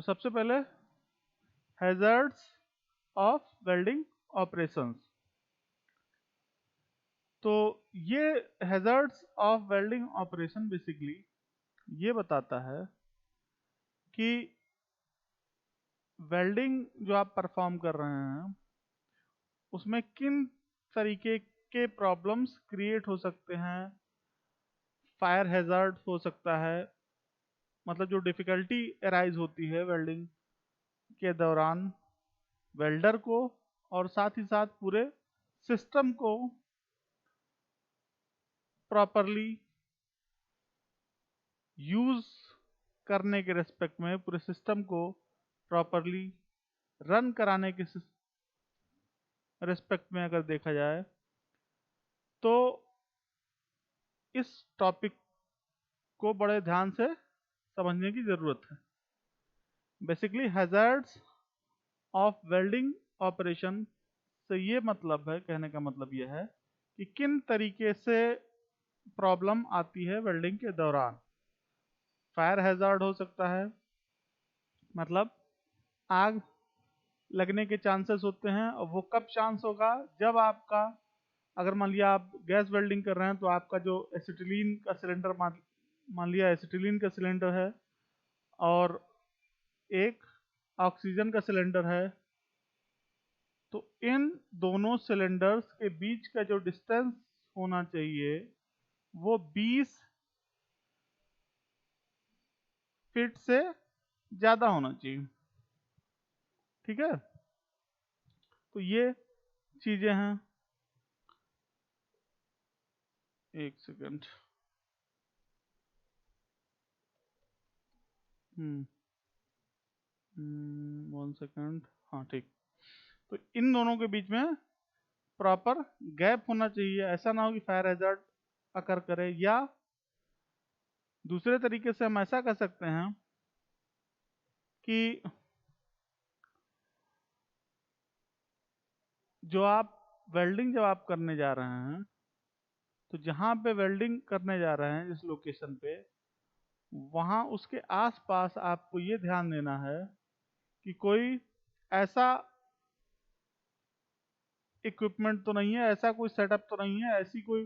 तो सबसे पहले हैज़र्ड्स ऑफ वेल्डिंग ऑपरेशंस। तो ये hazards of welding operation basically ये बताता है कि वेल्डिंग जो आप परफॉर्म कर रहे हैं उसमें किन तरीके के प्रॉब्लम्स क्रिएट हो सकते हैं। फायर हैज़र्ड हो सकता है, मतलब जो डिफ़िकल्टी अराइज होती है वेल्डिंग के दौरान वेल्डर को और साथ ही साथ पूरे सिस्टम को प्रॉपरली यूज़ करने के रेस्पेक्ट में, पूरे सिस्टम को प्रॉपरली रन कराने के रेस्पेक्ट में अगर देखा जाए तो इस टॉपिक को बड़े ध्यान से समझने की ज़रूरत है। Basically hazards of welding operation से ये मतलब है, कहने का मतलब ये है कि किन तरीके से प्रॉब्लम आती है वेल्डिंग के दौरान। फायर हैज़ार्ड हो सकता है, मतलब आग लगने के चांसेस होते हैं, और वो कब चांस होगा, जब आपका, अगर मान लिया आप गैस वेल्डिंग कर रहे हैं तो आपका जो एसिटिलीन का सिलेंडर, मान लिया एसिटिलीन का सिलेंडर है और एक ऑक्सीजन का सिलेंडर है, तो इन दोनों सिलेंडर्स के बीच का जो डिस्टेंस होना चाहिए वो 20 फीट से ज़्यादा होना चाहिए। ठीक है, तो ये चीज़ें हैं। एक सेकंड। हम्म 1 सेकंड। हाँ ठीक। तो इन दोनों के बीच में प्रॉपर गैप होना चाहिए, ऐसा ना हो कि फायर हैज़र्ड अकर करे। या दूसरे तरीके से हम ऐसा कर सकते हैं कि जो आप वेल्डिंग जब आप करने जा रहे हैं तो जहाँ पे वेल्डिंग करने जा रहे हैं जिस लोकेशन पे, वहाँ उसके आसपास आपको ये ध्यान देना है कि कोई ऐसा इक्विपमेंट तो नहीं है, ऐसा कोई सेटअप तो नहीं है, ऐसी कोई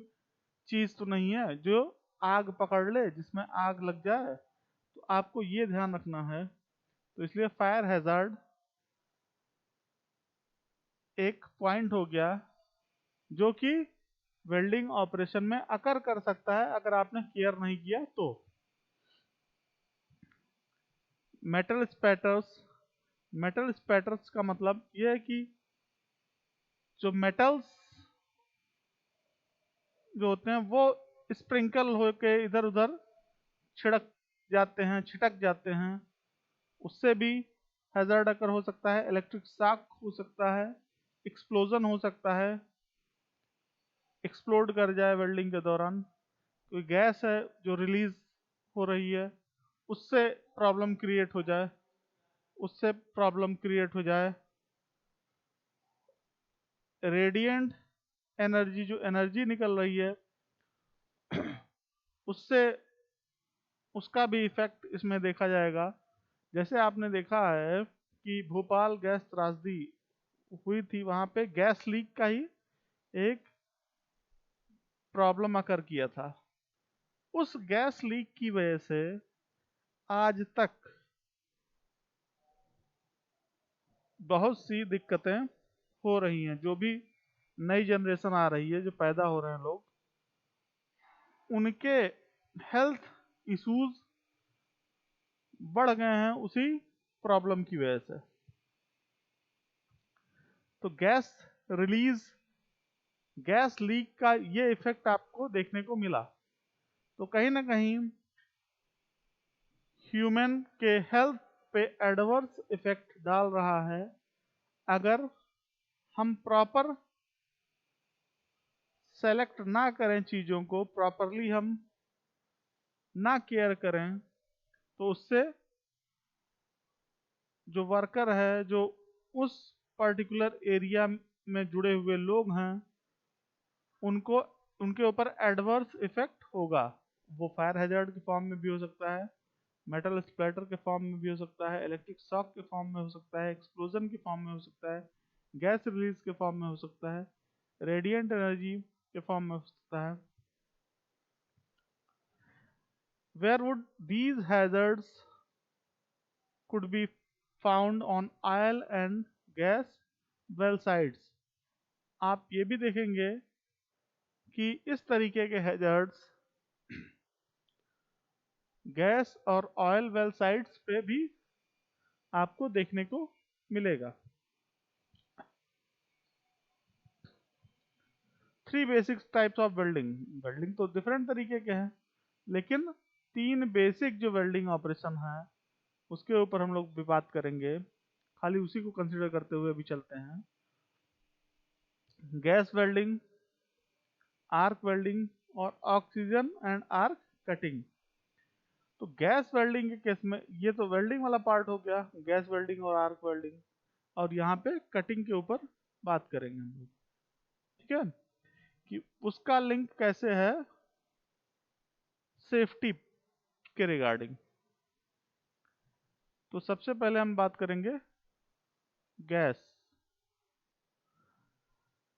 चीज़ तो नहीं है जो आग पकड़ ले, जिसमें आग लग जाए। तो आपको ये ध्यान रखना है। तो इसलिए फायर हैज़ार्ड एक पॉइंट हो गया जो कि वेल्डिंग ऑपरेशन में अकर कर सकता है अगर आपने केयर नहीं किया तो। मेटल स्पैटर्स। मेटल स्पैटर्स का मतलब यह है कि जो मेटल्स जो होते हैं वो स्प्रिंकल होके इधर उधर छिड़क जाते हैं, छिटक जाते हैं, उससे भी हैज़र्ड अकर हो सकता है। इलेक्ट्रिक शॉक हो सकता है, एक्सप्लोजन हो सकता है, एक्सप्लोड कर जाए वेल्डिंग के दौरान, कोई गैस है जो रिलीज हो रही है उससे प्रॉब्लम क्रिएट हो जाए, उससे प्रॉब्लम क्रिएट हो जाए। रेडिएंट एनर्जी, जो एनर्जी निकल रही है उससे, उसका भी इफेक्ट इसमें देखा जाएगा। जैसे आपने देखा है कि भोपाल गैस त्रासदी हुई थी, वहाँ पे गैस लीक का ही एक प्रॉब्लम अकर किया था। उस गैस लीक की वजह से आज तक बहुत सी दिक्कतें हो रही हैं। जो भी नई जनरेशन आ रही है, जो पैदा हो रहे हैं लोग, उनके हेल्थ इश्यूज बढ़ गए हैं उसी प्रॉब्लम की वजह से। तो गैस रिलीज, गैस लीक का ये इफेक्ट आपको देखने को मिला। तो कहीं ना कहीं ह्यूमन के हेल्थ पे एडवर्स इफेक्ट डाल रहा है अगर हम प्रॉपर सेलेक्ट ना करें, चीज़ों को प्रॉपरली हम ना केयर करें, तो उससे जो वर्कर है, जो उस पर्टिकुलर एरिया में जुड़े हुए लोग हैं, उनको, उनके ऊपर एडवर्स इफेक्ट होगा। वो फायर हैजर्ड की फॉर्म में भी हो सकता है, मेटल स्प्लैटर के फॉर्म में भी हो सकता है, इलेक्ट्रिक शॉक के फॉर्म में हो सकता है, एक्सप्लोजन के फॉर्म में हो सकता है, गैस रिलीज के फॉर्म में हो सकता है, रेडिएंट एनर्जी के फॉर्म में हो सकता है। Where would these hazards could be found on oil and gas well sites? आप ये भी देखेंगे कि इस तरीके के हैजर्ड्स गैस और ऑयल वेल साइट्स पे भी आपको देखने को मिलेगा। 3 basic types of welding. Welding तो डिफरेंट तरीके के हैं, लेकिन 3 बेसिक जो वेल्डिंग ऑपरेशन है उसके ऊपर हम लोग भी बात करेंगे। खाली उसी को कंसीडर करते हुए अभी चलते हैं। गैस वेल्डिंग, आर्क वेल्डिंग और ऑक्सीजन एंड आर्क कटिंग। तो गैस वेल्डिंग के केस में ये तो वेल्डिंग वाला पार्ट हो गया, गैस वेल्डिंग और आर्क वेल्डिंग, और यहाँ पे कटिंग के ऊपर बात करेंगे हम लोग। ठीक है, कि उसका लिंक कैसे है सेफ्टी के रिगार्डिंग। तो सबसे पहले हम बात करेंगे गैस।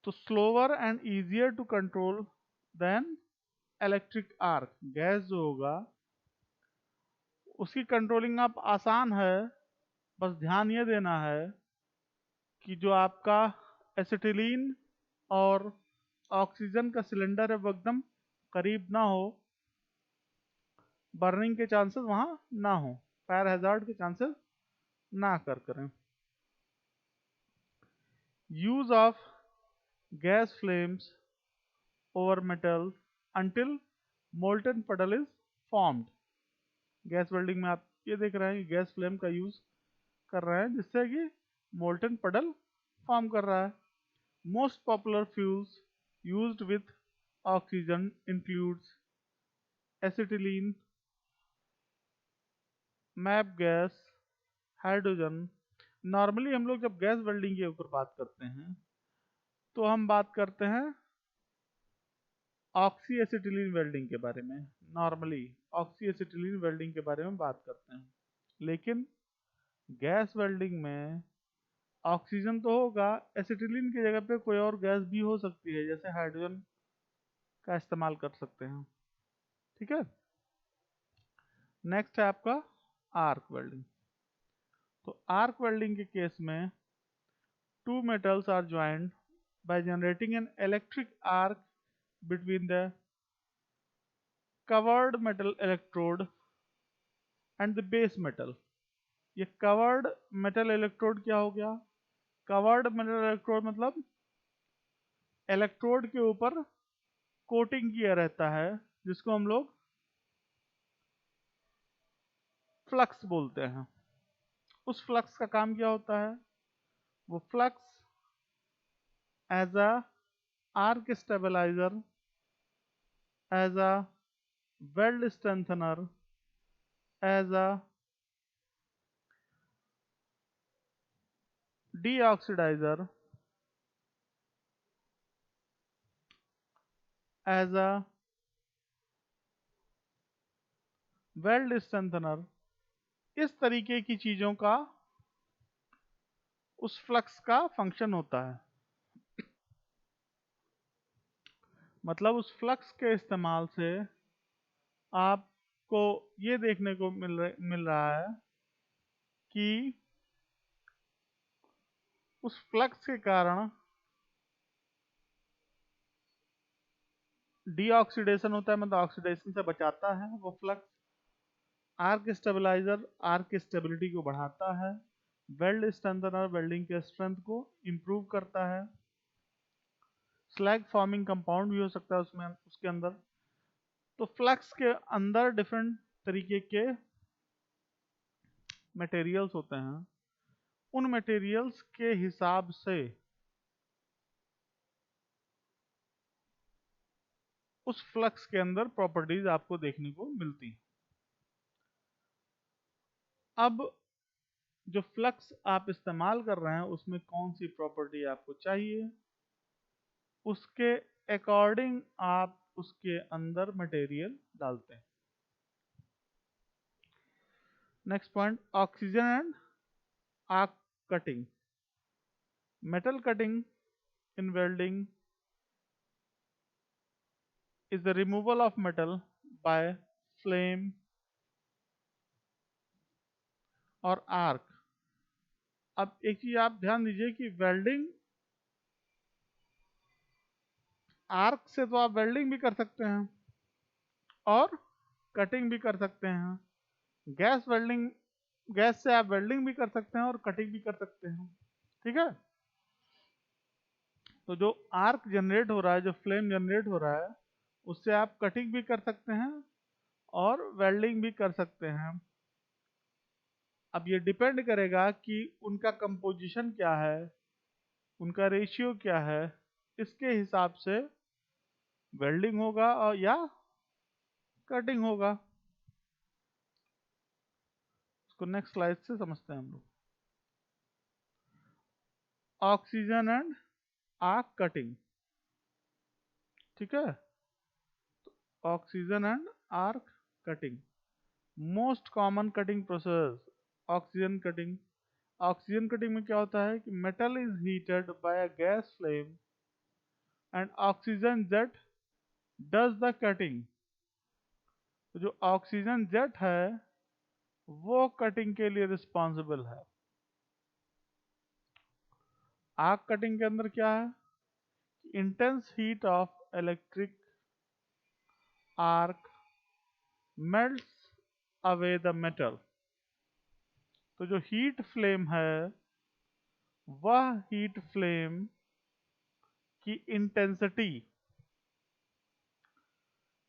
तो slower and easier to control than electric arc. Gas जो होगा उसकी कंट्रोलिंग आप आसान है, बस ध्यान ये देना है कि जो आपका एसिटिलीन और ऑक्सीजन का सिलेंडर है वो एकदम करीब ना हो, बर्निंग के चांसेस वहां ना हो, फायर हैजार्ड के चांसेस ना करें। Use of gas flames over metal until molten पडल इज फॉर्म्ड। गैस वेल्डिंग में आप ये देख रहे हैं कि गैस फ्लेम का यूज कर रहे हैं जिससे कि मोल्टन पडल फॉर्म कर रहा है। Most popular fuels used with oxygen includes acetylene, map gas, hydrogen. Normally हम लोग जब गैस वेल्डिंग के ऊपर बात करते हैं तो हम बात करते हैं ऑक्सी एसिटिलीन वेल्डिंग के बारे में। नॉर्मली ऑक्सी एसिटिलीन वेल्डिंग के बारे में बात करते हैं, लेकिन गैस वेल्डिंग में ऑक्सीजन तो होगा, एसिटिलीन की जगह पे कोई और गैस भी हो सकती है, जैसे हाइड्रोजन का इस्तेमाल कर सकते हैं। ठीक है, नेक्स्ट है आपका आर्क वेल्डिंग। तो आर्क वेल्डिंग के केस में two metals are joined by generating an electric arc between the covered metal electrode and the base metal। ये कवर्ड मेटल इलेक्ट्रोड क्या हो गया? कवर्ड मेटल इलेक्ट्रोड मतलब इलेक्ट्रोड के ऊपर कोटिंग किया रहता है, जिसको हम लोग फ्लक्स बोलते हैं। उस फ्लक्स का काम क्या होता है? वो flux as a arc stabiliser, as a weld strengthener, as a deoxidizer, as a weld strengthener, इस तरीके की चीजों का उस फ्लक्स का फंक्शन होता है। मतलब उस फ्लक्स के इस्तेमाल से आपको ये देखने को मिल रहा है कि उस फ्लक्स के कारण डीऑक्सीडेशन होता है, मतलब ऑक्सीडेशन से बचाता है वो फ्लक्स। आर्क स्टेबलाइजर आर्क की स्टेबिलिटी को बढ़ाता है। वेल्ड स्ट्रेंथनर वेल्डिंग के स्ट्रेंथ को इम्प्रूव करता है। स्लैग फॉर्मिंग कंपाउंड भी हो सकता है उसमें, उसके अंदर। तो फ्लक्स के अंदर डिफरेंट तरीके के मटेरियल्स होते हैं, उन मटेरियल्स के हिसाब से उस फ्लक्स के अंदर प्रॉपर्टीज आपको देखने को मिलती हैं। अब जो फ्लक्स आप इस्तेमाल कर रहे हैं उसमें कौन सी प्रॉपर्टी आपको चाहिए, उसके अकॉर्डिंग आप उसके अंदर मटेरियल डालते हैं। Next point, oxygen and arc cutting. Metal cutting in welding is the removal of metal by flame और आर्क. अब एक चीज आप ध्यान दीजिए कि वेल्डिंग, आर्क से तो आप वेल्डिंग भी कर सकते हैं और कटिंग भी कर सकते हैं. गैस वेल्डिंग, गैस से आप वेल्डिंग भी कर सकते हैं और कटिंग भी कर सकते हैं. ठीक है. तो जो आर्क जनरेट हो रहा है, जो फ्लेम जनरेट हो रहा है, उससे आप कटिंग भी कर सकते हैं और वेल्डिंग भी कर सकते हैं. अब ये डिपेंड करेगा कि उनका कंपोजिशन क्या है, उनका रेशियो क्या है. इसके हिसाब से वेल्डिंग होगा और या कटिंग होगा. इसको नेक्स्ट स्लाइड से समझते हैं हम लोग. Oxygen and arc cutting. ठीक है. Oxygen and arc cutting, most common cutting process oxygen cutting. Oxygen cutting में क्या होता है कि metal is heated bye a gas flame and oxygen jet does the cutting. तो जो ऑक्सीजन जेट है वो कटिंग के लिए रिस्पॉन्सिबल है. आर्क कटिंग के अंदर क्या है, intense heat of electric arc melts away the metal. तो जो हीट फ्लेम है वह हीट फ्लेम की इंटेंसिटी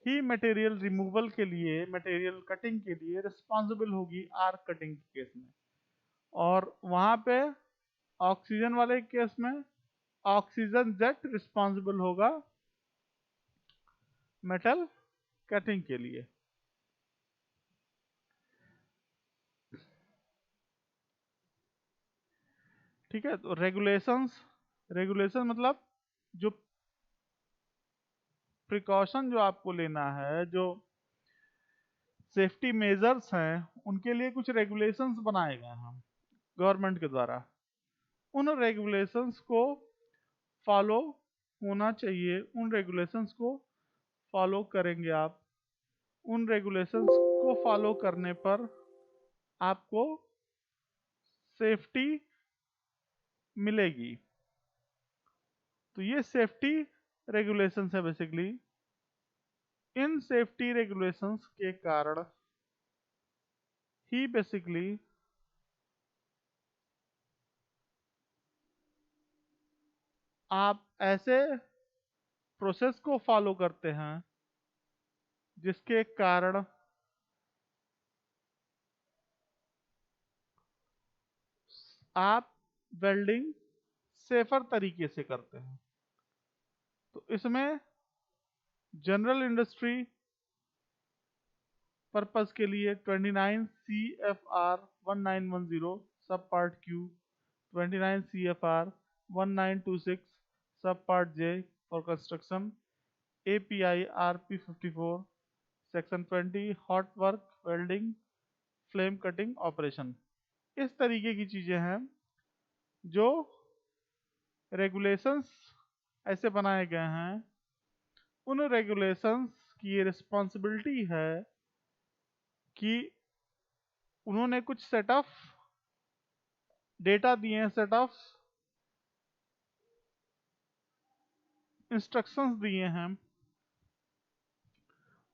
ही मटेरियल रिमूवल के लिए, मटेरियल कटिंग के लिए रिस्पॉन्सिबल होगी आर्क कटिंग के केस में. और वहां पे ऑक्सीजन वाले केस में ऑक्सीजन जेट रिस्पॉन्सिबल होगा मेटल कटिंग के लिए. ठीक है. तो रेगुलेशंस, रेगुलेशन मतलब जो प्रिकॉशन जो आपको लेना है, जो सेफ्टी मेजर्स हैं, उनके लिए कुछ रेगुलेशंस बनाए गए हैं गवर्नमेंट के द्वारा. उन रेगुलेशंस को फॉलो होना चाहिए, उन रेगुलेशंस को फॉलो करेंगे आप. उन रेगुलेशंस को फॉलो करने पर आपको सेफ्टी मिलेगी. तो ये सेफ्टी रेगुलेशंस है बेसिकली. इन सेफ्टी रेगुलेशंस के कारण ही बेसिकली आप ऐसे प्रोसेस को फॉलो करते हैं जिसके कारण आप वेल्डिंग सेफर तरीके से करते हैं. तो इसमें जनरल इंडस्ट्री पर्पस के लिए 29 CFR 1910 सब पार्ट Q, 29 CFR 1926 सब part J for construction, API RP 54 section 20 hot work welding flame cutting operation. इस तरीके की चीजें हैं जो रेगुलेशंस ऐसे बनाए गए हैं. उन रेगुलेशंस की रिस्पॉन्सिबिलिटी है कि उन्होंने कुछ सेट ऑफ डेटा दिए हैं, सेट ऑफ इंस्ट्रक्शंस दिए हैं.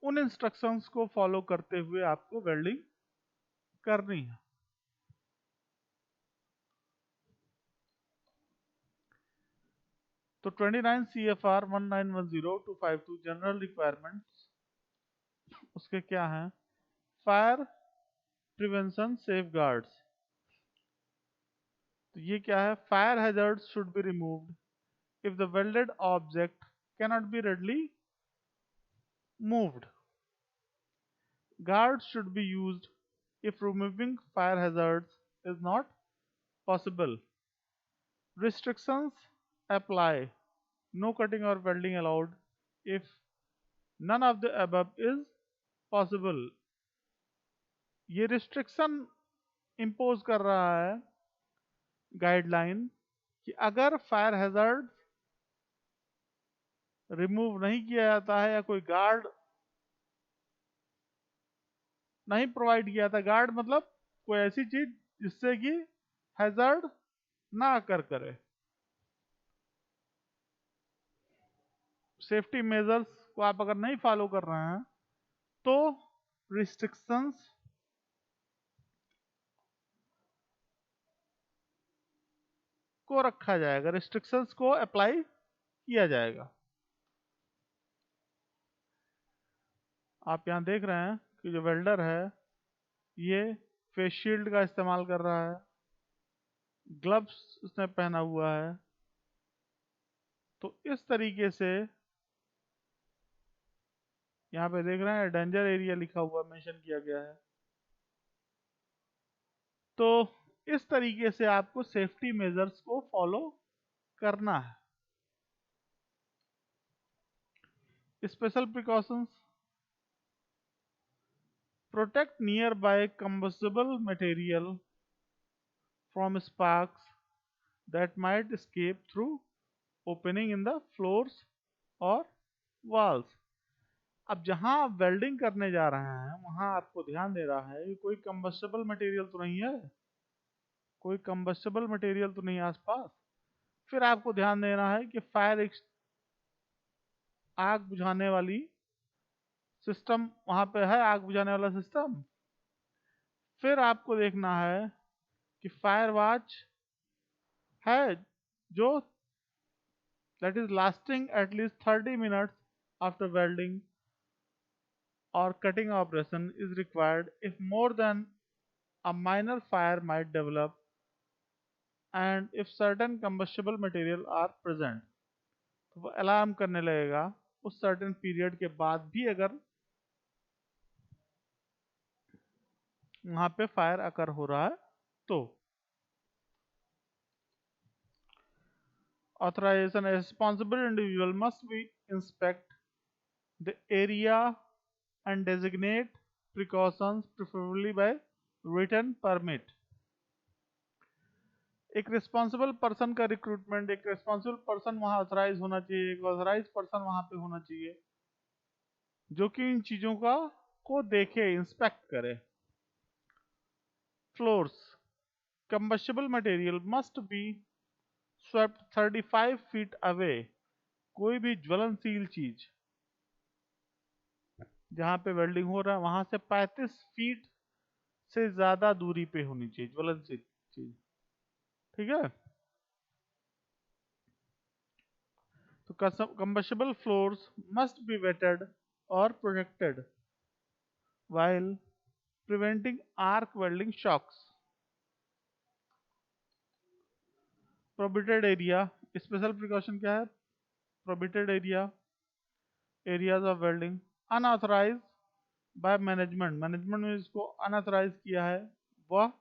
उन इंस्ट्रक्शंस को फॉलो करते हुए आपको वेल्डिंग करनी है. तो 29 CFR 1910-52 जनरल रिक्वायरमेंट्स, उसके क्या हैं, फायर प्रिवेंशन सेफगार्ड्स. तो ये क्या है, fire hazards should be removed if the welded object cannot be readily moved. Guards should be used if removing fire hazards is not possible. Restrictions apply. No cutting or welding allowed if none of the above is possible. ये restriction impose कर रहा है guideline कि अगर fire hazard remove नहीं किया जाता है या कोई गार्ड नहीं प्रोवाइड किया जाता, गार्ड मतलब कोई ऐसी चीज जिससे कि हैजर्ड ना अकर करे, सेफ्टी मेजर्स को आप अगर नहीं फॉलो कर रहे हैं तो रिस्ट्रिक्शंस को रखा जाएगा, रिस्ट्रिक्शंस को अप्लाई किया जाएगा। आप यहां देख रहे हैं कि जो वेल्डर है ये फेस शील्ड का इस्तेमाल कर रहा है, ग्लव्स उसने पहना हुआ है। तो इस तरीके से यहाँ पे देख रहे हैं डेंजर एरिया लिखा हुआ मेंशन किया गया है। तो इस तरीके से आपको सेफ्टी मेजर्स को फॉलो करना है। Special precautions, protect near by combustible material from sparks that might escape through opening in the floors or walls। अब जहां आप वेल्डिंग करने जा रहे हैं वहां आपको ध्यान दे रहा है कि कोई कंबस्टेबल मटेरियल तो नहीं है, कोई कंबस्टेबल मटेरियल तो नहीं आसपास। फिर आपको ध्यान देना है कि फायर आग बुझाने वाली सिस्टम वहां पे है, आग बुझाने वाला सिस्टम। फिर आपको देखना है कि फायर वॉच है जो that is lasting at least 30 minutes after welding or cutting operation is required if more than a minor fire might develop and if certain combustible material are present। तो वो alarm करने लगेगा उस certain period के बाद भी अगर वहां पे फायर अकर हो रहा है तो। Authorization, a responsible individual must be inspect the area and designate precautions preferably by written permit। एक रिस्पॉन्सिबल पर्सन का रिक्रूटमेंट, एक रिस्पॉन्सिबल पर्सन वहां ऑथराइज होना चाहिए, एक ऑथराइज पर्सन वहां पे होना चाहिए जो कि इन चीजों का को देखे, इंस्पेक्ट करे। Floors, combustible material must be swept 35 feet away. कोई भी ज्वलनशील चीज जहां पे वेल्डिंग हो रहा है वहां से 35 फीट से ज्यादा दूरी पे होनी चाहिए ज्वलनशील चीज, ठीक है। तो combustible floors must be wetted or protected while preventing arc welding shocks। prohibited area, special precaution क्या है? prohibited area, areas of welding unauthorized by management, management ने इसको अनऑथराइज किया है, वह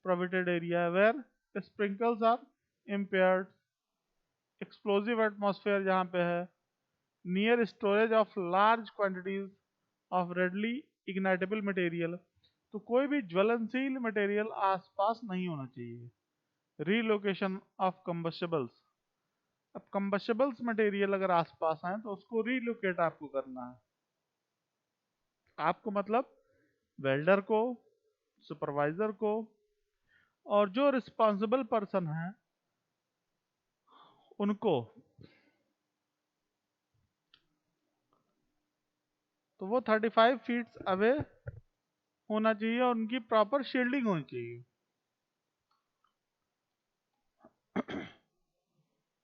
prohibited area where sprinkles are impaired, explosive atmosphere जहाँ पे है, near storage of large quantities of readily ignitable material। तो कोई भी ज्वलनशील मटेरियल आसपास नहीं होना चाहिए। रीलोकेशन ऑफ कंबस्टेबल्स, अब कंबस्टेबल्स मटेरियल अगर आसपास हैं तो उसको रीलोकेट आपको करना है। आपको मतलब वेल्डर को, सुपरवाइजर को और जो रिस्पॉन्सिबल पर्सन है उनको, तो वो 35 फीट अवे होना चाहिए और उनकी प्रॉपर शील्डिंग होनी चाहिए।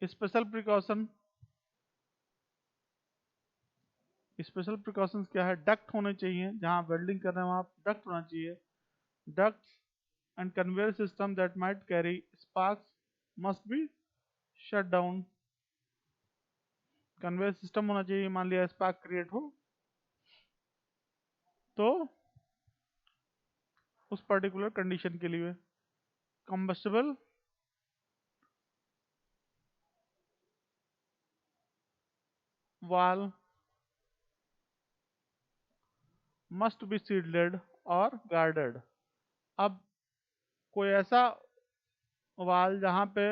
स्पेशल प्रिकॉशन, स्पेशल प्रिकॉशंस क्या है? डक्ट होने चाहिए, जहां वेल्डिंग कर रहे हैं वहां डक्ट होना चाहिए। Ducts and conveyor system that might carry sparks must be shut down. Conveyor system होना चाहिए, मान लिया स्पार्क क्रिएट हो तो उस पर्टिकुलर कंडीशन के लिए। Combustible wall must be shielded और गार्डेड। अब कोई ऐसा वाल जहाँ पे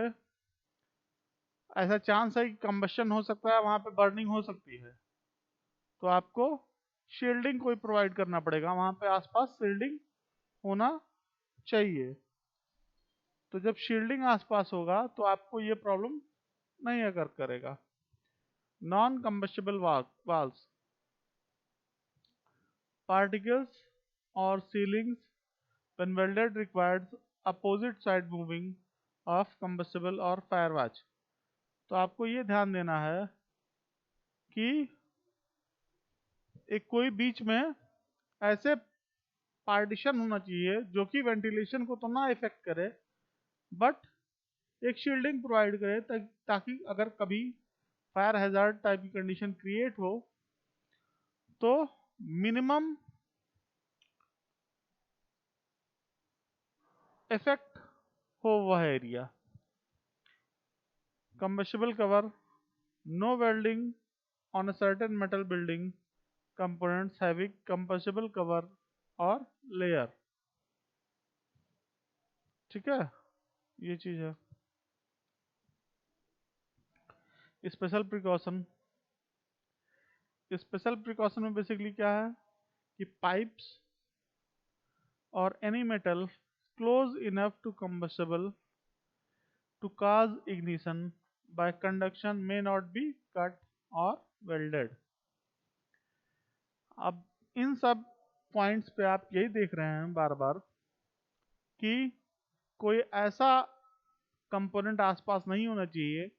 ऐसा चांस है कि कंबशन हो सकता है, वहाँ पे बर्निंग हो सकती है, तो आपको शील्डिंग कोई प्रोवाइड करना पड़ेगा, वहाँ पे आसपास शील्डिंग होना चाहिए। तो जब शील्डिंग आसपास होगा तो आपको ये प्रॉब्लम नहीं अगर करेगा। Non combustible walls, particles or ceilings when welded requires opposite side moving of combustible or fire watch। तो आपको ये ध्यान देना है कि एक कोई बीच में ऐसे पार्टीशन होना चाहिए जो कि वेंटिलेशन को तो ना इफेक्ट करे, बट एक शील्डिंग प्रोवाइड करे, ताकि अगर कभी फायर हैजार्ड टाइप की कंडीशन क्रिएट हो तो मिनिमम इफेक्ट हो वह area. Combustible cover, no welding on a certain metal building components having combustible cover or layer। ठीक है, ये चीज है। स्पेशल प्रिकॉशन, स्पेशल प्रिकॉशन में बेसिकली क्या है कि पाइप्स और any metal close enough to combustible to cause ignition by conduction may not be cut or welded। अब इन सब पॉइंट्स पे आप यही देख रहे हैं बार बार कि कोई ऐसा कंपोनेंट आसपास नहीं होना चाहिए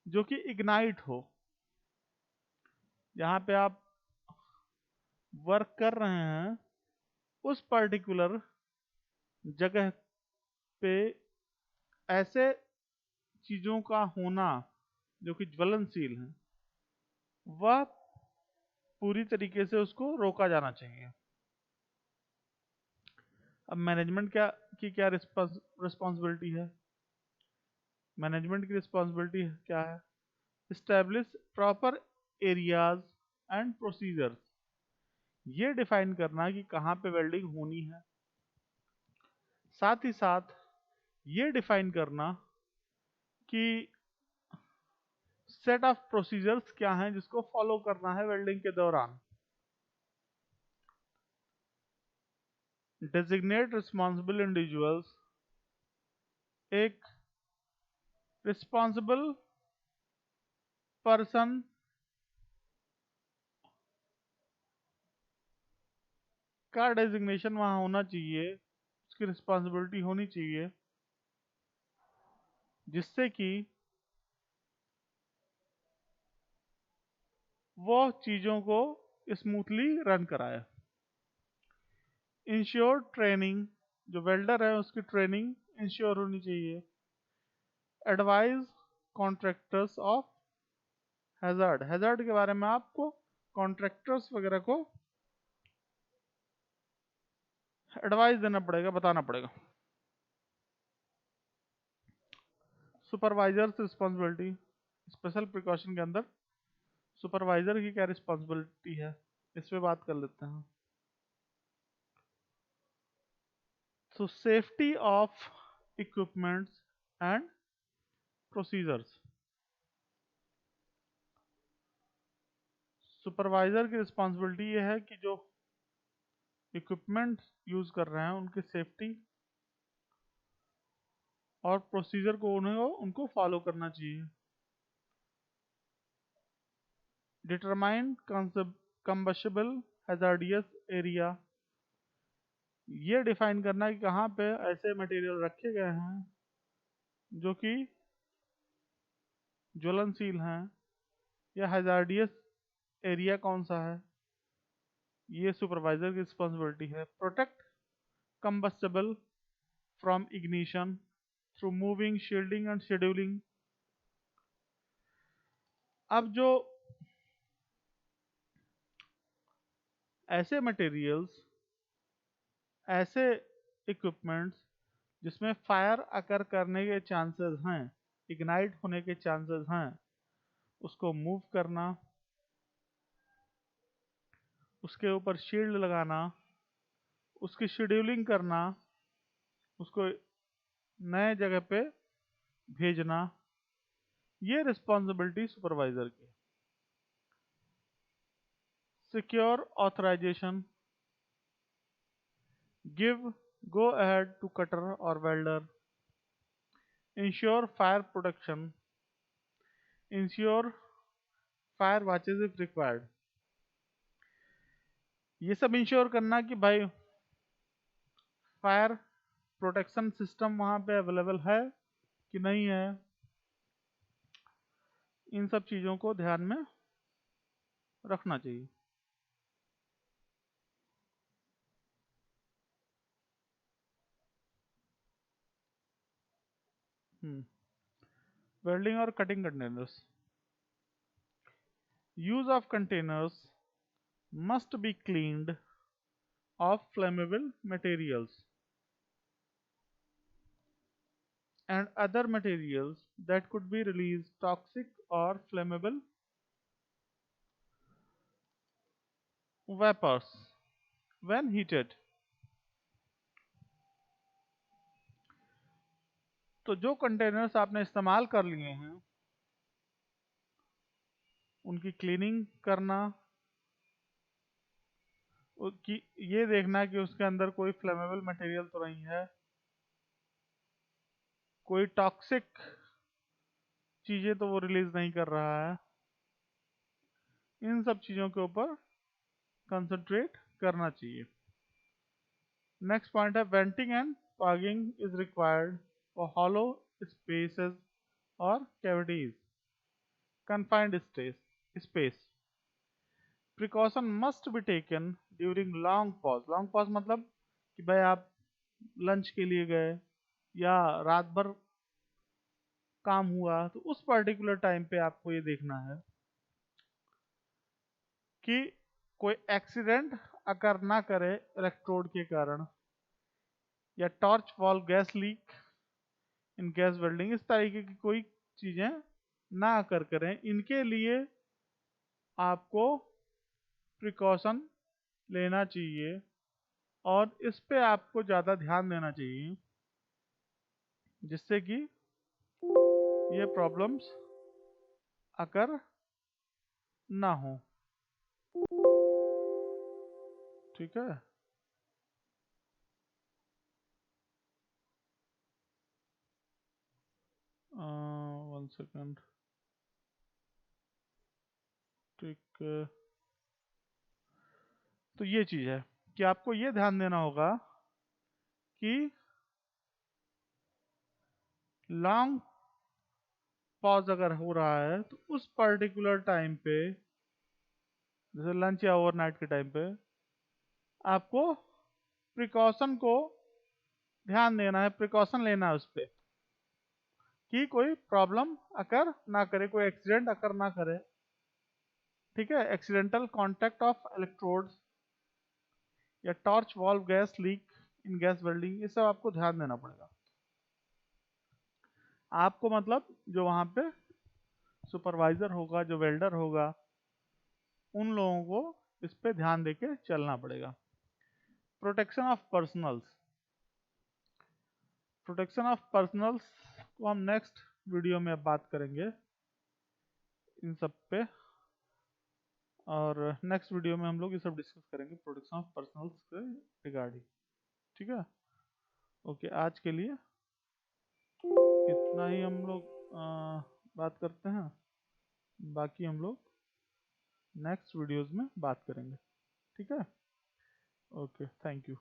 जो कि इग्नाइट हो। जहाँ पे आप वर्क कर रहे हैं उस पर्टिकुलर जगह पे ऐसे चीज़ों का होना जो कि ज्वलनशील हैं, वह पूरी तरीके से उसको रोका जाना चाहिए। अब मैनेजमेंट क्या रिस्पॉन्सिबिलिटी है? मैनेजमेंट की रिस्पॉन्सिबिलिटी क्या है? Establish proper areas and procedures, ये डिफाइन करना कि कहाँ पे वेल्डिंग होनी है। साथ ही साथ ये डिफाइन करना कि सेट ऑफ प्रोसीजर्स क्या हैं जिसको फॉलो करना है वेल्डिंग के दौरान। डेजिग्नेट रिस्पॉन्सिबल इंडिविजुअल्स, एक रिस्पॉन्सिबल पर्सन का डेजिग्नेशन वहाँ होना चाहिए, उसकी रिस्पॉन्सिबिलिटी होनी चाहिए, जिससे कि वो चीज़ों को स्मूथली रन कराए। इंश्योर ट्रेनिंग, जो वेल्डर है उसकी ट्रेनिंग इंश्योर होनी चाहिए। Advise contractors of hazard, hazard के बारे में आपको कॉन्ट्रैक्टर्स वगैरह को एडवाइस देना पड़ेगा, बताना पड़ेगा। सुपरवाइजर्स रिस्पॉन्सिबिलिटी, स्पेशल प्रिकॉशन के अंदर सुपरवाइजर की क्या रिस्पॉन्सिबिलिटी है, इस पे बात कर लेते हैं। So safety of equipments and procedures, supervisor की रिस्पॉन्सिबिलिटी ये है कि जो इक्विपमेंट यूज कर रहे हैं उनकी सेफ्टी और प्रोसीजर को उनको फॉलो करना चाहिए। डिटरमाइन कंबस्टिबल हैजार्डियस एरिया, ये डिफाइन करना है कि कहाँ पे ऐसे मटेरियल रखे गए हैं जो कि ज्वलनशील हैं, या हैजार्डियस एरिया कौन सा है, ये सुपरवाइजर की रिस्पॉन्सिबिलिटी है। Protect combustible from ignition through moving, shielding and scheduling. अब जो ऐसे मटेरियल्स, ऐसे इक्विपमेंट्स जिसमें फायर अकर करने के चांसेस हैं, इग्नाइट होने के चांसेस हैं, उसको मूव करना, उसके ऊपर शील्ड लगाना, उसकी शेड्यूलिंग करना, उसको नए जगह पे भेजना, ये रिस्पॉन्सिबिलिटी सुपरवाइजर की। Secure authorization, give go ahead to cutter or welder, ensure fire protection, ensure fire watches if required। ये सब इंश्योर करना कि भाई फायर प्रोटेक्शन सिस्टम वहाँ पे अवेलेबल है कि नहीं है, इन सब चीज़ों को ध्यान में रखना चाहिए। वेल्डिंग और cutting containers. Use of containers must be cleaned of flammable materials and other materials that could be released toxic or flammable vapors when heated। तो जो कंटेनर्स आपने इस्तेमाल कर लिए हैं उनकी क्लीनिंग करना, कि ये देखना कि उसके अंदर कोई फ्लेमेबल मटेरियल तो नहीं है, कोई टॉक्सिक चीज़ें तो वो रिलीज नहीं कर रहा है, इन सब चीज़ों के ऊपर कंसंट्रेट करना चाहिए। नेक्स्ट पॉइंट है venting and fogging is required for hollow spaces और cavities, confined space। Precaution must be taken during long pause. Long pause मतलब कि भाई आप लंच के लिए गए या रात भर काम हुआ, तो उस पर्टिकुलर टाइम पे आपको ये देखना है कि कोई एक्सीडेंट अकर ना करे इलेक्ट्रोड के कारण, या टॉर्च वॉल गैस लीक इन गैस वेल्डिंग, इस तरीके की कोई चीज़ें ना अकर करें। इनके लिए आपको प्रिकॉशन लेना चाहिए और इस पे आपको ज़्यादा ध्यान देना चाहिए जिससे कि ये प्रॉब्लम्स अकर ना हो। ठीक है, वन सेकंड। ठीक है, तो ये चीज़ है कि आपको ये ध्यान देना होगा कि लॉन्ग पॉज अगर हो रहा है तो उस पर्टिकुलर टाइम पे, जैसे लंच या ओवरनाइट के टाइम पे, आपको प्रिकॉशन को ध्यान देना है, प्रिकॉशन लेना है उस पर कि कोई प्रॉब्लम अकर ना करे, कोई एक्सीडेंट अकर ना करे। ठीक है, एक्सीडेंटल कॉन्टैक्ट ऑफ इलेक्ट्रोड्स या टॉर्च वॉल्व गैस लीक इन गैस वेल्डिंग, ये सब आपको ध्यान देना पड़ेगा। आपको मतलब जो वहाँ पे सुपरवाइजर होगा, जो वेल्डर होगा, उन लोगों को इस पे ध्यान देके चलना पड़ेगा। Protection of personnels. Protection of personnels को हम नेक्स्ट वीडियो में अब बात करेंगे इन सब पे, और नेक्स्ट वीडियो में हम लोग ये सब डिस्कस करेंगे प्रोटेक्शन ऑफ पर्सनल्स के रिगार्डिंग। ठीक है, ओके, आज के लिए इतना ही हम लोग बात करते हैं, बाकी हम लोग नेक्स्ट वीडियोस में बात करेंगे। ठीक है, ओके, थैंक यू।